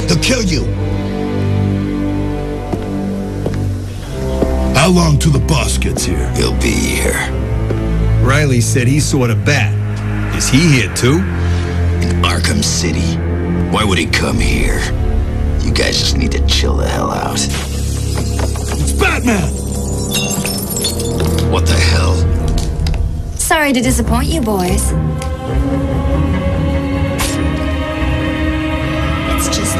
They'll kill you. How long till the boss gets here? He'll be here. Riley said he saw the bat. Is he here too? In Arkham City. Why would he come here? You guys just need to chill the hell out. It's Batman! What the hell? Sorry to disappoint you, boys. It's just...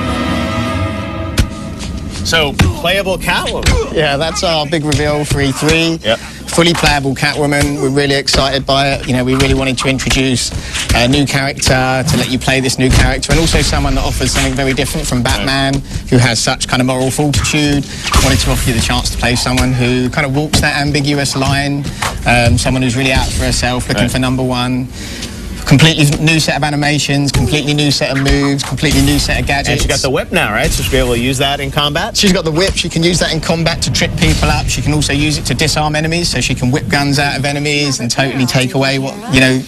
So, playable Catwoman. Yeah, that's our big reveal for E3. Yep. Fully playable Catwoman. We're really excited by it. You know, we really wanted to introduce a new character to let you play this new character, and also someone that offers something very different from Batman, who has such kind of moral fortitude. Wanted to offer you the chance to play someone who kind of walks that ambiguous line, someone who's really out for herself, looking for number one. Completely new set of animations, completely new set of moves, completely new set of gadgets. And she got the whip now, right? So she'll be able to use that in combat? She's got the whip. She can use that in combat to trip people up. She can also use it to disarm enemies, so she can whip guns out of enemies and totally take away what, you know,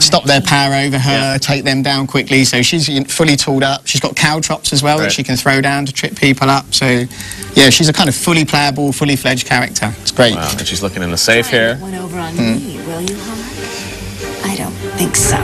stop their power over her, take them down quickly. So she's fully tooled up. She's got caltrops as well that she can throw down to trip people up. So, yeah, she's a kind of fully playable, fully fledged character. It's great. Wow, and she's looking in the safe here. One over on me, will you, Homer? I don't think so.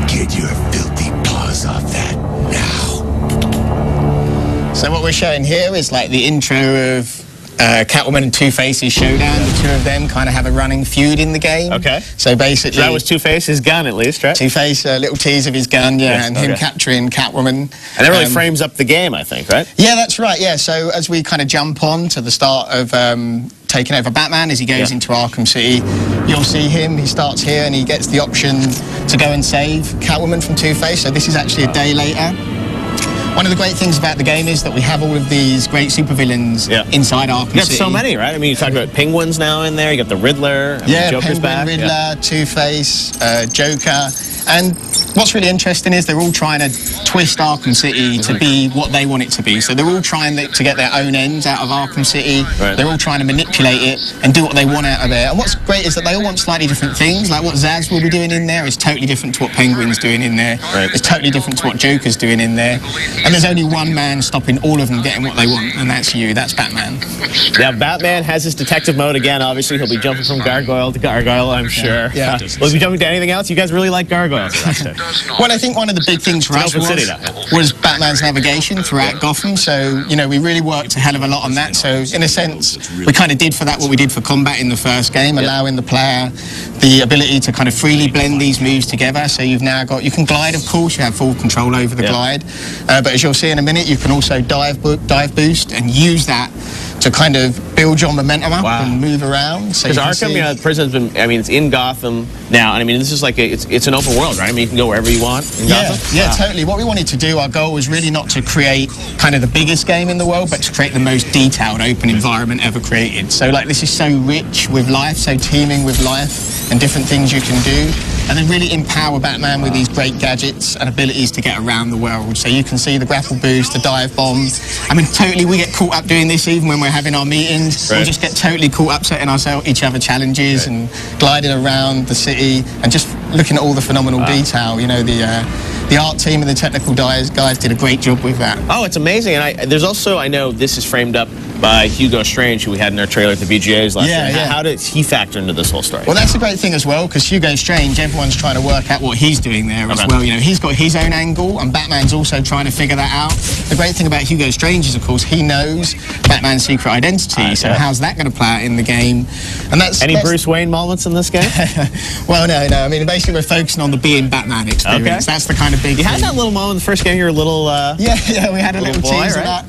Get your filthy paws off that now. So what we're showing here is like the intro of Catwoman and Two-Face's showdown. The two of them kind of have a running feud in the game. Okay. So basically... So that was Two-Face's gun, at least, right? Two-Face, a little tease of his gun, and him capturing Catwoman. And that really frames up the game, I think, right? Yeah, that's right, yeah. So as we kind of jump on to the start of taking over Batman, as he goes into Arkham City, you'll see him. He starts here and he gets the option to go and save Catwoman from Two-Face. So this is actually a day later. One of the great things about the game is that we have all of these great supervillains inside Arkham City. You got so many, right? I mean, you talk about Penguin's now in there. You got the Riddler. Joker's Penguin, back. Riddler, Two-Face, Joker. And what's really interesting is they're all trying to twist Arkham City to be what they want it to be. So they're all trying to get their own ends out of Arkham City. They're all trying to manipulate it and do what they want out of there. And what's great is that they all want slightly different things. Like what Zaz will be doing in there is totally different to what Penguin's doing in there. It's totally different to what Joker's doing in there. And there's only one man stopping all of them getting what they want, and that's you. That's Batman. Yeah, Batman has his detective mode again. Obviously, he'll be jumping from gargoyle to gargoyle, I'm sure. Yeah. Will he be jumping to anything else? You guys really like gargoyles. Well, I think one of the big things for us was Batman's navigation throughout Gotham. So, you know, we really worked a hell of a lot on that. So, in a sense, we kind of did for that what we did for combat in the first game, allowing the player the ability to kind of freely blend these moves together. So you've now got, you can glide, of course, you have full control over the glide. But as you'll see in a minute, you can also dive boost and use that to kind of build your momentum up and move around. Because Arkham, you know, the prison's been, I mean, it's in Gotham now, and I mean, this is like, it's an open world, right? I mean, you can go wherever you want in Gotham. Yeah, totally. What we wanted to do, our goal was really not to create kind of the biggest game in the world, but to create the most detailed open environment ever created. So like, this is so rich with life, so teeming with life and different things you can do. And then really empower Batman with these great gadgets and abilities to get around the world. So you can see the grapple boost, the dive bomb. I mean, totally, we get caught up doing this even when we're having our meetings. We just get totally caught up setting each other challenges and gliding around the city and just looking at all the phenomenal detail. You know, the art team and the technical guys did a great job with that. Oh, it's amazing. And there's also, I know this is framed up by Hugo Strange, who we had in our trailer at the VGAs last year. How does he factor into this whole story? Well, that's a great thing as well, because Hugo Strange, everyone's trying to work out what he's doing there as well. You know, he's got his own angle, and Batman's also trying to figure that out. The great thing about Hugo Strange is, of course, he knows Batman's secret identity. So how's that going to play out in the game? And that's any Bruce Wayne moments in this game? Well, no. I mean, basically, we're focusing on the being Batman experience. That's the kind of big. You had that little moment in the first game. You were a little. Yeah, we had a little tease of that.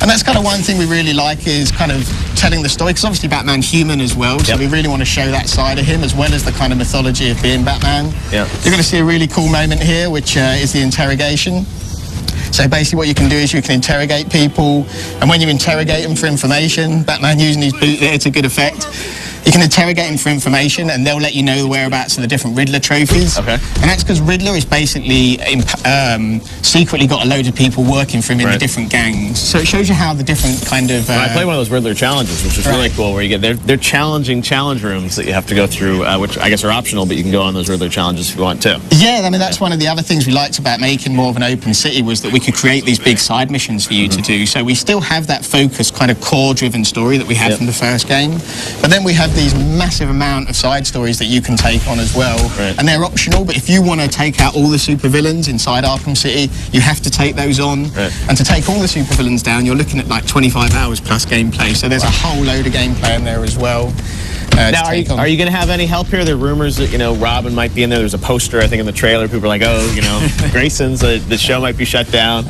And that's kind of one thing we really like, is kind of telling the story, because obviously Batman's human as well, so we really want to show that side of him, as well as the kind of mythology of being Batman. You're going to see a really cool moment here, which is the interrogation. So basically what you can do is you can interrogate people, and when you interrogate them for information, Batman using his boot there to good effect, You can interrogate him for information, and they'll let you know the whereabouts of the different Riddler trophies. Okay. And that's because Riddler is basically secretly got a load of people working for him in the different gangs. So it shows you how the different kind of... I played one of those Riddler challenges, which is really cool, where you get... They're challenging challenge rooms that you have to go through, which I guess are optional, but you can go on those Riddler challenges if you want to. Yeah, I mean, that's one of the other things we liked about making more of an open city, was that we could create these big side missions for you to do. So we still have that focused, kind of core-driven story that we had from the first game, but then we have these massive amount of side stories that you can take on as well, and they're optional, but if you want to take out all the supervillains inside Arkham City, you have to take those on, and to take all the supervillains down, you're looking at like 25 hours plus gameplay, so there's a whole load of gameplay in there as well. Now, are you going to have any help here? There are rumors that, you know, Robin might be in there. There's a poster, I think, in the trailer. People are like, oh, you know, Grayson's, the show might be shut down.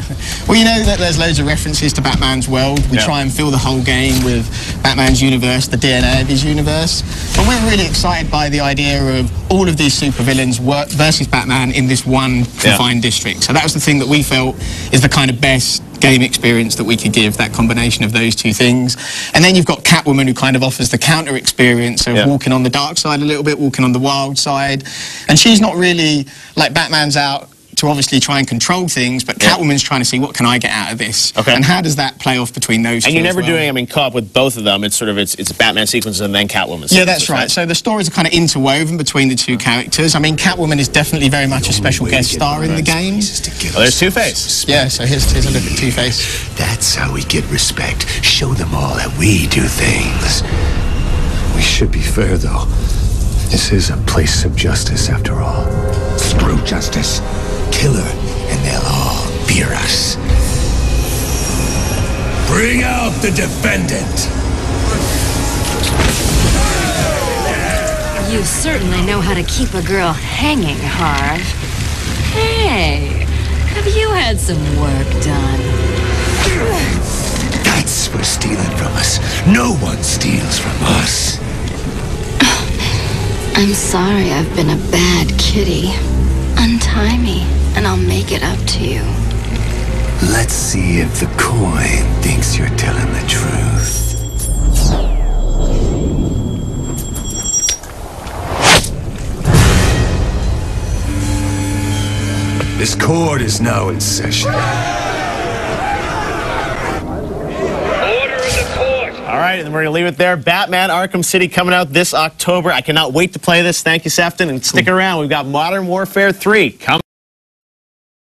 Well, you know that there's loads of references to Batman's world. We try and fill the whole game with Batman's universe, the DNA of his universe. But we're really excited by the idea of all of these supervillains versus Batman in this one confined district. So that was the thing that we felt is the kind of best game experience that we could give, that combination of those two things. And then you've got Catwoman, who kind of offers the counter experience of walking on the dark side a little bit, walking on the wild side. And she's not really, like, Batman's out to obviously try and control things, but Catwoman's trying to see, what can I get out of this? And how does that play off between those two? And you're never doing, I mean, co-op with both of them. It's sort of, it's Batman sequences and then Catwoman sequences. Yeah, that's right. So the stories are kind of interwoven between the two characters. I mean, Catwoman is definitely very much a special guest star in the game. Oh, there's Two-Face. Yeah, so here's a look at Two-Face. That's how we get respect. Show them all that we do things. We should be fair, though. This is a place of justice, after all. Screw justice. Kill her, and they'll all fear us. Bring out the defendant. You certainly know how to keep a girl hanging, Harv. Hey, have you had some work done? That's for stealing from us. No one steals from us. I'm sorry I've been a bad kitty. Untie me, and I'll make it up to you. Let's see if the coin thinks you're telling the truth. This court is now in session. All right, and we're going to leave it there. Batman Arkham City coming out this October. I cannot wait to play this. Thank you, Sefton, and stick around. We've got Modern Warfare 3 coming.